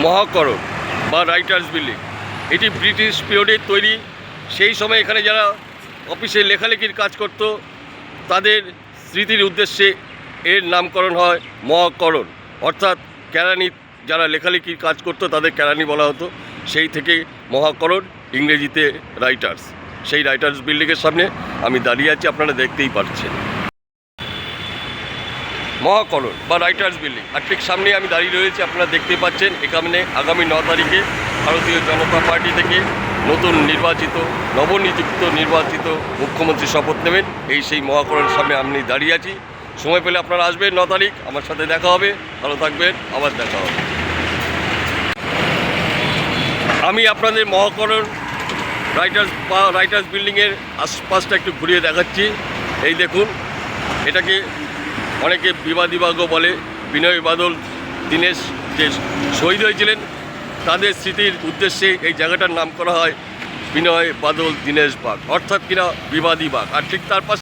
মহাকরণ বা writers building. এটি British পিরিয়ডে তৈরি। সেই সময় এখানে যারা অফিসে লেখালেখির কাজ করত তাদের স্মৃতির উদ্দেশ্যে এর নামকরণ হয় মহাকরণ, অর্থাৎ কেরানি যারা লেখালেখির কাজ করতো তাদের কেরানি বলা হতো। সেই থেকে মহাকরণ, ইংরেজিতে রাইটার্স। সেই রাইটার্স বিল্ডিংয়ের সামনে আমি দাঁড়িয়ে আছি, আপনারা দেখতেই পাচ্ছেন। মহাকরণ বা রাইটার্স বিল্ডিং আর ঠিক সামনে আমি দাঁড়িয়ে রয়েছি, আপনারা দেখতে পাচ্ছেন। এখানে আগামী 9 তারিখে ভারতীয় জনতা পার্টি থেকে নতুন নবনিযুক্ত নির্বাচিত মুখ্যমন্ত্রী শপথ নেবেন। সেই মহাকরণের সামনে আমি দাঁড়িয়ে আছি। সময় পেলে আপনারা আসবেন, 9 তারিখ আমার সাথে দেখা হবে। ভালো থাকবেন, আবার দেখা হবে। আমি আপনাদের মহাকরণ রাইটার্স বিল্ডিংয়ের আশপাশটা একটু ঘুরিয়ে দেখাচ্ছি। এই দেখুন, এটাকে অনেকে বিবাদী বাগও বলে। বিনয় বাদল দীনেশ যে শহীদ হয়েছিলেন তাদের স্মৃতির উদ্দেশ্যে এই জায়গাটার নাম করা হয় বিনয় বাদল দীনেশ বাগ, অর্থাৎ কিনা বিবাদী বাগ। আর ঠিক তার পাশে